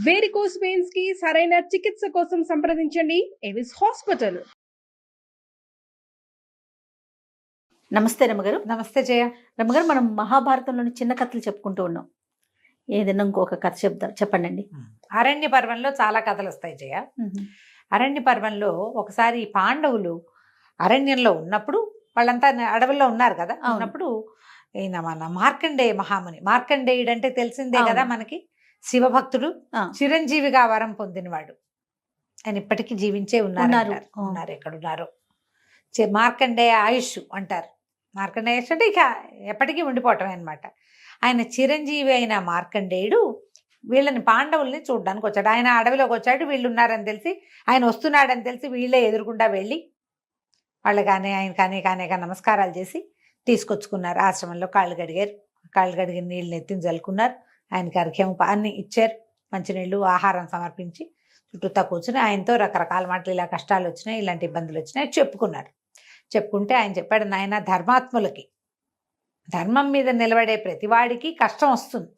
Varicose veins కి సరైన చికిత్స కోసం సంప్రదించండి ఎవిస్ హాస్పిటల్. నమస్తే రమ్మగారు. నమస్తే జయ. రమ్మగారు, మనం మహాభారతంలోని చిన్న కథలు చెప్పుకుంటూ ఉన్నాం. ఏదైనా ఇంకొక కథ చెప్పండి. అరణ్య పర్వంలో చాలా కథలు వస్తాయి జయ. అరణ్య పర్వంలో ఒకసారి పాండవులు అరణ్యంలో ఉన్నప్పుడు, వాళ్ళంతా అడవుల్లో ఉన్నారు కదా, ఉన్నప్పుడు ఈయన మన మార్కండేయ మహాముని, మార్కండేయుడు అంటే తెలిసిందే కదా మనకి, శివభక్తుడు, చిరంజీవిగా వరం పొందినవాడు. ఆయన ఇప్పటికీ జీవించే ఉన్నారు ఎక్కడున్నారు. మార్కండేయ ఆయుష్ అంటారు. మార్కండేయ ఆయుష్ అంటే ఇక ఎప్పటికీ ఉండిపోవటమే అనమాట. ఆయన చిరంజీవి అయిన మార్కండేయుడు వీళ్ళని పాండవుల్ని చూడడానికి వచ్చాడు. ఆయన అడవిలోకి వచ్చాడు, వీళ్ళు ఉన్నారని తెలిసి, ఆయన వస్తున్నాడని తెలిసి వీళ్ళే ఎదురుకుండా వెళ్ళి వాళ్ళు ఆయన కానీ నమస్కారాలు చేసి తీసుకొచ్చుకున్నారు. ఆశ్రమంలో కాళ్ళు కడిగిన నీళ్ళు ఎత్తిని చల్లుకున్నారు. ఆయనకి అర్ఘ్యం అన్ని ఇచ్చారు, మంచినీళ్ళు ఆహారం సమర్పించి చుట్టూతా కూర్చుని ఆయనతో రకరకాల మాటలు, ఇలా కష్టాలు వచ్చినాయి, ఇలాంటి ఇబ్బందులు వచ్చినాయి చెప్పుకున్నారు. చెప్పుకుంటే ఆయన చెప్పాడు, నాయన ధర్మాత్ములకి, ధర్మం మీద నిలబడే ప్రతివాడికి కష్టం వస్తుంది.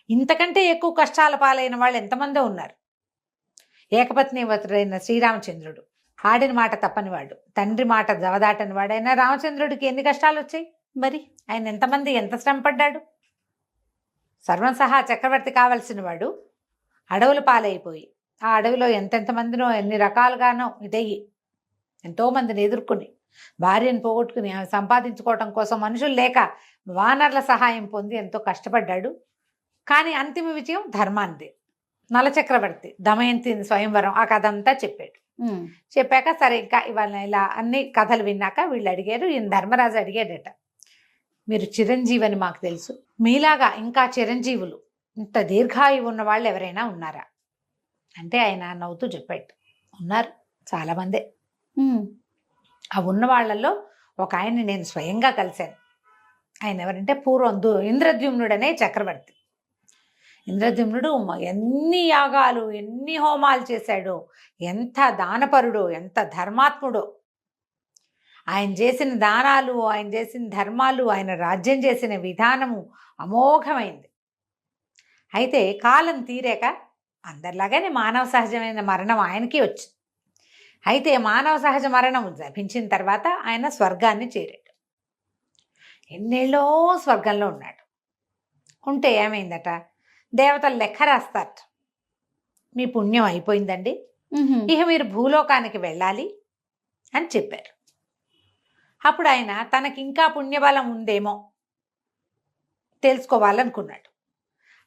ఇంతకంటే ఎక్కువ కష్టాల పాలైన వాళ్ళు ఎంతమందో ఉన్నారు. ఏకపత్నివతుడైన శ్రీరామచంద్రుడు, ఆడిన మాట తప్పనివాడు, తండ్రి మాట జవదాటని వాడైనా రామచంద్రుడికి ఎన్ని కష్టాలు వచ్చాయి. మరి ఆయన ఎంతమంది ఎంత శ్రమ పడ్డాడు. సర్వం సహా చక్రవర్తి కావలసిన వాడు అడవుల పాలైపోయి, ఆ అడవిలో ఎంతెంతమందినో ఎన్ని రకాలుగానో ఇదయ్యి ఎంతోమందిని ఎదుర్కొని, భార్యను పోగొట్టుకుని ఆమె సంపాదించుకోవటం కోసం మనుషులు లేక వానర్ల సహాయం పొంది ఎంతో కష్టపడ్డాడు. కానీ అంతిమ విజయం ధర్మానిది. నలచక్రవర్తి దమయంతి స్వయంవరం ఆ కథ అంతా చెప్పాడు. చెప్పాక సరే, ఇంకా ఇవాళ ఇలా అన్ని కథలు విన్నాక వీళ్ళు అడిగారు, ఈయన ధర్మరాజు అడిగాడట, మీరు చిరంజీవి అని మాకు తెలుసు, మీలాగా ఇంకా చిరంజీవులు ఇంత దీర్ఘాయువు ఉన్న వాళ్ళు ఎవరైనా ఉన్నారా అంటే ఆయన నవ్వుతూ చెప్పాడు, ఉన్నారు చాలామందే. ఆ ఉన్న వాళ్ళల్లో ఒక ఆయన్ని నేను స్వయంగా కలిశాను. ఆయన ఎవరంటే పూర్వం ఇంద్రద్యుమ్నుడు అనే చక్రవర్తి. ఇంద్రద్యుమ్నుడు ఎన్ని యాగాలు, ఎన్ని హోమాలు చేశాడో, ఎంత దానపరుడో, ఎంత ధర్మాత్ముడో. ఆయన చేసిన దానాలు, ఆయన చేసిన ధర్మాలు, ఆయన రాజ్యం చేసిన విధానము అమోఘమైంది. అయితే కాలం తీరాక అందరిలాగానే మానవ సహజమైన మరణం ఆయనకి వచ్చింది. అయితే మానవ సహజ మరణం లభించిన తర్వాత ఆయన స్వర్గాన్ని చేరాడు. ఎన్నేళ్ళో స్వర్గంలో ఉన్నాడు. ఉంటే ఏమైందట, దేవతలు లెక్క రాస్తారట, మీ పుణ్యం అయిపోయిందండి, ఇక మీరు భూలోకానికి వెళ్ళాలి అని చెప్పారు. అప్పుడు ఆయన తనకి ఇంకా పుణ్యబలం ఉందేమో తెలుసుకోవాలనుకున్నాడు.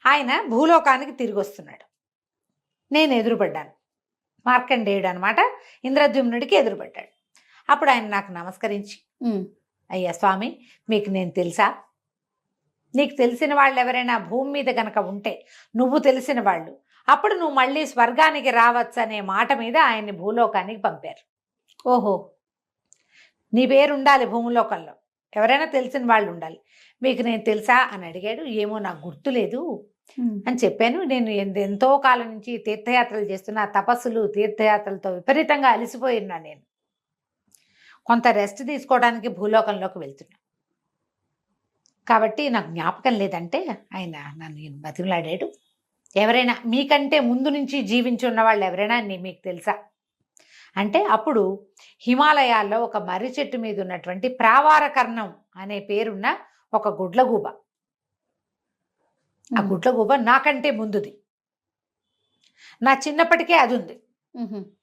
ఆయన భూలోకానికి తిరిగి వస్తున్నాడు. నేను ఎదురుపడ్డాను. మార్కండేయుడు అనమాట ఇంద్రద్యుమ్నుడికి ఎదురుపడ్డాడు. అప్పుడు ఆయన నాకు నమస్కరించి, అయ్యా స్వామి, మీకు నేను తెలుసా? నీకు తెలిసిన వాళ్ళు ఎవరైనా భూమి మీద కనుక ఉంటే, నువ్వు తెలిసిన వాళ్ళు, అప్పుడు నువ్వు మళ్ళీ స్వర్గానికి రావచ్చు అనే మాట మీద ఆయన్ని భూలోకానికి పంపారు. ఓహో, నీ పేరు ఉండాలి భూమిలోకంలో, ఎవరైనా తెలిసిన వాళ్ళు ఉండాలి. మీకు నేను తెలుసా అని అడిగాడు. ఏమో నాకు గుర్తులేదు అని చెప్పాను. నేను ఎంతో కాలం నుంచి తీర్థయాత్రలు చేస్తున్నా, తపస్సులు తీర్థయాత్రలతో విపరీతంగా అలసిపోయినా, నేను కొంత రెస్ట్ తీసుకోవడానికి భూలోకంలోకి వెళ్తున్నా, కాబట్టి నాకు జ్ఞాపకం లేదంటే ఆయన నన్ను బతిమలాడాడు. ఎవరైనా మీకంటే ముందు నుంచి జీవించి ఉన్న వాళ్ళు ఎవరైనా మీకు తెలుసా అంటే, అప్పుడు హిమాలయాల్లో ఒక మర్రి చెట్టు మీద ఉన్నటువంటి ప్రావారకర్ణం అనే పేరున్న ఒక గుడ్లగూబ, ఆ గుడ్లగూబ నాకంటే ముందుది, నా చిన్నప్పటికే అది ఉంది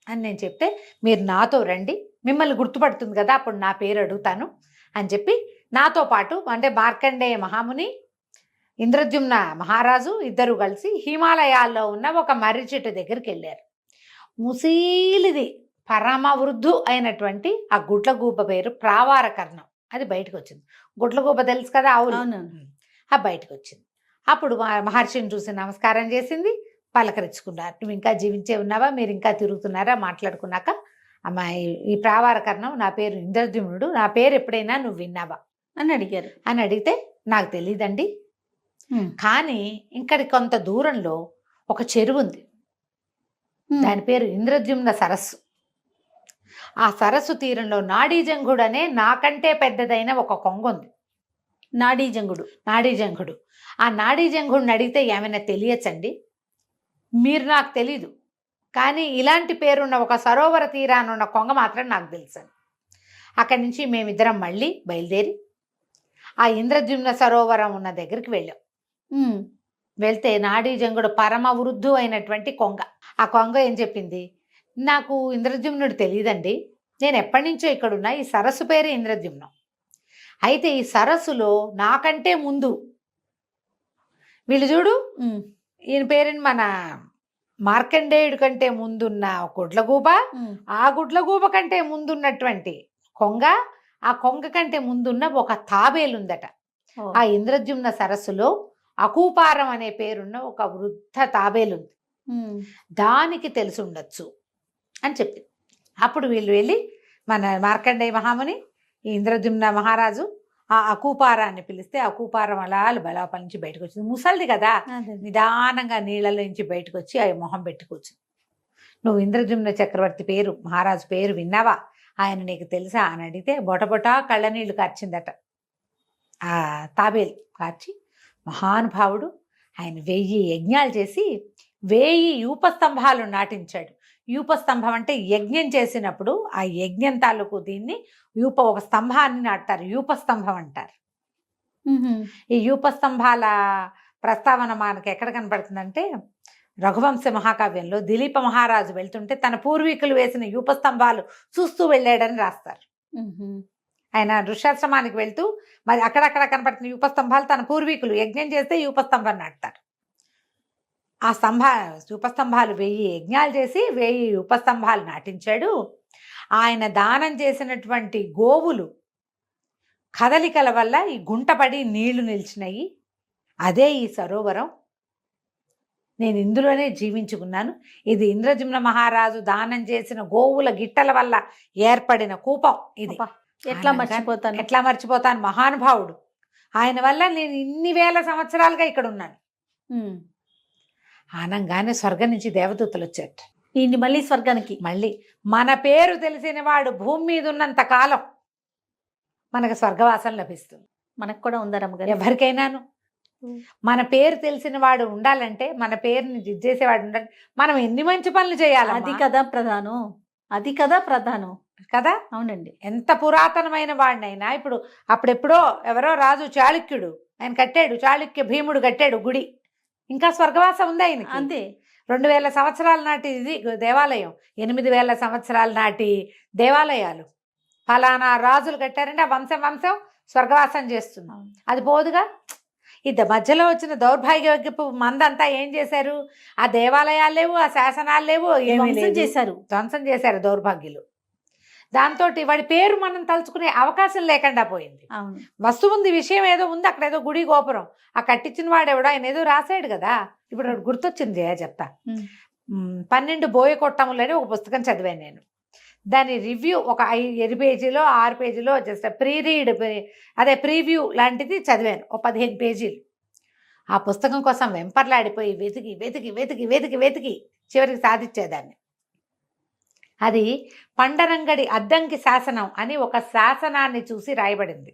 అని నేను చెప్తే, మీరు నాతో రండి, మిమ్మల్ని గుర్తుపడుతుంది కదా, అప్పుడు నా పేరు అడుగుతాను అని చెప్పి నాతో పాటు, అంటే మార్కండేయ మహాముని, ఇంద్రద్యుమ్న మహారాజు ఇద్దరు కలిసి హిమాలయాల్లో ఉన్న ఒక మర్రి చెట్టు దగ్గరికి వెళ్ళారు. ముసీలిది పరమ వృద్ధు అయినటువంటి ఆ గుడ్లగూబ పేరు ప్రావారకర్ణం. అది బయటకు వచ్చింది. గుడ్లగూబ తెలుసు కదా, ఆవులు, ఆ బయటకు వచ్చింది. అప్పుడు మహర్షిని చూసి నమస్కారం చేసింది, పలకరించుకున్నారు. నువ్వు ఇంకా జీవించే ఉన్నావా, మీరు ఇంకా తిరుగుతున్నారా మాట్లాడుకున్నాక, అమ్మాయి ఈ ప్రావారకర్ణం, నా పేరు ఇంద్రద్యుమ్నుడు, నా పేరు ఎప్పుడైనా నువ్వు విన్నావా అని అడిగారు. అని అడిగితే, నాకు తెలియదండి, కానీ ఇక్కడి కొంత దూరంలో ఒక చెరువు ఉంది, దాని పేరు ఇంద్రద్యుమ్న సరస్సు. ఆ సరస్సు తీరంలో నాడీజంగుడు అనే నాకంటే పెద్దదైన ఒక కొంగ ఉంది. నాడీజంగుడు. ఆ నాడీజంగుడిని అడిగితే ఏమైనా తెలియచ్చండి మీరు నాకు తెలీదు, కానీ ఇలాంటి పేరున్న ఒక సరోవర తీరాన ఉన్న కొంగ మాత్రం నాకు తెలుసు. అక్కడి నుంచి మేమిద్దరం మళ్ళీ బయలుదేరి ఆ ఇంద్రద్యుమ్న సరోవరం ఉన్న దగ్గరికి వెళ్ళాం. వెళ్తే నాడీజంగుడు పరమ వృద్ధు అయినటువంటి కొంగ. ఆ కొంగ ఏం చెప్పింది, నాకు ఇంద్రద్యుమ్నుడు తెలియదండి, నేను ఎప్పటి నుంచో ఇక్కడున్నా, ఈ సరస్సు పేరు ఇంద్రద్యుమ్నం. అయితే ఈ సరస్సులో నాకంటే ముందు వీళ్ళు చూడు, ఈయన పేరుని మన మార్కండేయుడి కంటే ముందున్న గుడ్లగూబ, ఆ గుడ్లగూబ కంటే ముందున్నటువంటి కొంగ, ఆ కొంగ కంటే ముందున్న ఒక తాబేలుందట. ఆ ఇంద్రద్యుమ్న సరస్సులో అకూపారం అనే పేరున్న ఒక వృద్ధ తాబేలుంది, దానికి తెలిసి ఉండొచ్చు అని చెప్పింది. అప్పుడు వీళ్ళు వెళ్ళి మన మార్కండేయ మహాముని, ఈ ఇంద్రద్యుమ్న మహారాజు ఆ అకూపారాన్ని పిలిస్తే అకూపారం అలా బలాపల నుంచి బయటకు వచ్చింది. ముసలిది కదా, నిదానంగా నీళ్ళలో నుంచి బయటకు వచ్చి ఆ మొహం పెట్టుకొచ్చింది. నువ్వు ఇంద్రద్యుమ్న చక్రవర్తి పేరు, మహారాజు పేరు విన్నావా, ఆయన నీకు తెలుసా అని అడిగితే బొటబొటా కళ్ళ నీళ్లు కార్చిందట. ఆ తాబేలు కార్చి, మహానుభావుడు ఆయన 1000 యజ్ఞాలు చేసి 1000 యూపస్తంభాలు నాటించాడు. యూపస్తంభం అంటే యజ్ఞం చేసినప్పుడు ఆ యజ్ఞం తాలూకు దీన్ని ఒక స్తంభాన్ని నాటుతారు, యూపస్తంభం అంటారు. ఈ యూపస్తంభాల ప్రస్తావన మనకి ఎక్కడ కనపడుతుందంటే రఘువంశ మహాకావ్యంలో దిలీప మహారాజు వెళ్తుంటే తన పూర్వీకులు వేసిన యూపస్తంభాలు చూస్తూ వెళ్ళాడని రాస్తారు. ఆయన ఋష్యాశ్రమానికి వెళ్తూ మరి అక్కడక్కడ కనపడుతున్న యూపస్తంభాలు తన పూర్వీకులు యజ్ఞం చేస్తే యూపస్తంభాన్ని నాటుతారు. ఆ యూపస్తంభాలు 1000 యజ్ఞాలు చేసి 1000 యూపస్తంభాలు నాటించాడు. ఆయన దానం చేసినటువంటి గోవులు కదలికల వల్ల ఈ గుంటపడి నీళ్లు నిలిచినాయి. అదే ఈ సరోవరం, నేను ఇందులోనే జీవించుకున్నాను. ఇది ఇంద్రజిమ్న మహారాజు దానం చేసిన గోవుల గిట్టల వల్ల ఏర్పడిన కూపం ఇది. ఎట్లా మర్చిపోతాను, మహానుభావుడు. ఆయన వల్ల నేను ఇన్ని వేల సంవత్సరాలుగా ఇక్కడ ఉన్నాను. ఆనంగానే స్వర్గం నుంచి దేవదూతలు వచ్చారట. ఈయన్ని మళ్ళీ స్వర్గానికి, మళ్ళీ మన పేరు తెలిసిన వాడు భూమి మీద ఉన్నంత కాలం మనకు స్వర్గవాసం లభిస్తుంది. మనకు కూడా ఉందరమ్మ, ఎవరికైనాను మన పేరు తెలిసిన వాడు ఉండాలంటే, మన పేరుని చేసేవాడు ఉండాలి. మనం ఎన్ని మంచి పనులు చేయాలి, అది కదా ప్రధానం, అది కదా ప్రధానం కదా. అవునండి, ఎంత పురాతనమైన వాడినైనా ఇప్పుడు అప్పుడెప్పుడో ఎవరో రాజు చాళుక్యుడు ఆయన కట్టాడు, చాళుక్య భీముడు కట్టాడు గుడి, ఇంకా స్వర్గవాసం ఉంది ఆయనకి. అంతే. 2000 సంవత్సరాల నాటి ఇది దేవాలయం, 8000 సంవత్సరాల నాటి దేవాలయాలు ఫలానా రాజులు కట్టారంటే ఆ వంశం స్వర్గవాసం చేస్తున్నాం. అది పోదుగా. మధ్యలో వచ్చిన దౌర్భాగ్యపు మందంతా ఏం చేశారు, ఆ దేవాలయాలు లేవు, ఆ శాసనాలు లేవు, ధ్వంసం చేశారు దౌర్భాగ్యులు. దాంతో వాడి పేరు మనం తలుచుకునే అవకాశం లేకుండా పోయింది. వస్తువు ఉంది, విషయం ఏదో ఉంది, అక్కడ ఏదో గుడి గోపురం, ఆ కట్టించిన వాడు ఎవడో ఆయన ఏదో రాశాడు కదా. ఇప్పుడు గుర్తొచ్చింది చెప్తా. 12 బోయకొట్టములని ఒక పుస్తకం చదివాను నేను. దాని రివ్యూ ఒక 5 పేజీలో 6 పేజీలో జస్ట్ ప్రీవ్యూ లాంటిది చదివాను, ఒక 15 పేజీలు. ఆ పుస్తకం కోసం వెంపర్లాడిపోయి వెతికి చివరికి సాధించేదాన్ని. అది పండరంగడి అద్దంకి శాసనం అని ఒక శాసనాన్ని చూసి రాయబడింది.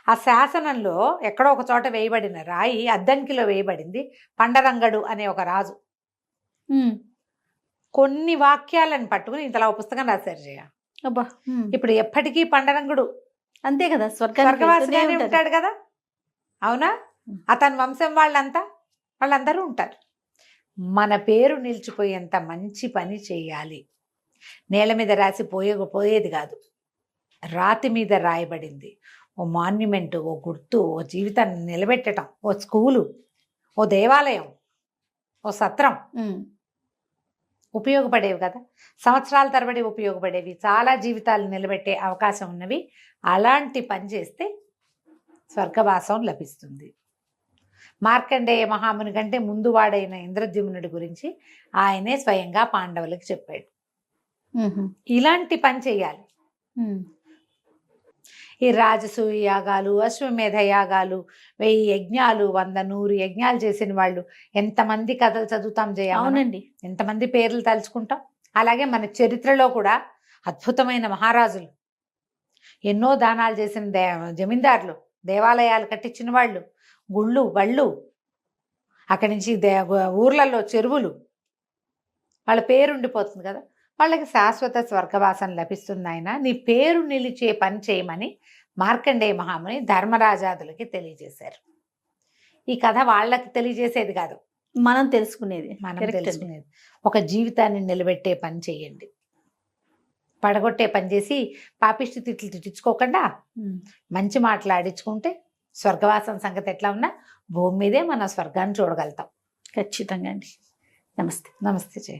ఆ శాసనంలో ఎక్కడో ఒక చోట వేయబడిన రాయి అద్దంకిలో వేయబడింది. పండరంగడు అనే ఒక రాజు కొన్ని వాక్యాలను పట్టుకుని ఇంతలా పుస్తకం రాశారు జయ. ఇప్పుడు ఎప్పటికీ పండరంగుడు అంతే కదా, స్వర్గవాసిగానే ఉంటాడు కదా. అవునా, అతని వంశం వాళ్ళందరూ ఉంటారు. మన పేరు నిలిచిపోయేంత మంచి పని చేయాలి. నేల మీద రాసి పోయేది కాదు, రాతి మీద రాయబడింది. ఓ మాన్యుమెంట్, ఓ గుర్తు, ఓ జీవితాన్ని నిలబెట్టడం, ఓ స్కూలు, ఓ దేవాలయం, ఓ సత్రం ఉపయోగపడేవి కదా, సంవత్సరాల తరబడి ఉపయోగపడేవి, చాలా జీవితాలు నిలబెట్టే అవకాశం ఉన్నవి. అలాంటి పని చేస్తే స్వర్గవాసం లభిస్తుంది. మార్కండేయ మహాముని కంటే ముందు వాడైన ఇంద్రద్యుమ్నుడి గురించి ఆయనే స్వయంగా పాండవులకు చెప్పాడు. ఇలాంటి పని చేయాలి. ఈ రాజసూయ యాగాలు, అశ్వమేధ యాగాలు, 1000 యజ్ఞాలు, 100, 100 యజ్ఞాలు చేసిన వాళ్ళు ఎంతమంది కథలు చదువుతాం అవునండి, ఎంతమంది పేర్లు తలుచుకుంటాం. అలాగే మన చరిత్రలో కూడా అద్భుతమైన మహారాజులు, ఎన్నో దానాలు చేసిన జమీందారులు, దేవాలయాలు కట్టించిన వాళ్ళు, గుళ్ళు బళ్ళు, అక్కడి నుంచి ఊర్లలో చెరువులు, వాళ్ళ పేరు ఉండిపోతుంది కదా, వాళ్ళకి శాశ్వత స్వర్గవాసం లభిస్తుంది. ఆయన నీ పేరు నిలిచే పని చేయమని మార్కండేయ మహాముని ధర్మరాజాదులకి తెలియజేశారు. ఈ కథ వాళ్ళకి తెలియజేసేది కాదు, మనం తెలుసుకునేది. మనం Correct అండి. తెలుసుకునేది. ఒక జీవితాన్ని నిలబెట్టే పని చేయండి, పడగొట్టే పని చేసి పాపిష్టి తిట్లు తిట్టించుకోకుండా ఉమ్. మంచి మాట్లాడించుకుంటే స్వర్గవాసం సంగతి ఎట్లా ఉన్నా భూమి మీదే మన స్వర్గాన్ని చూడగలుగుతాం. ఖచ్చితంగా అండి. నమస్తే. నమస్తే జయ.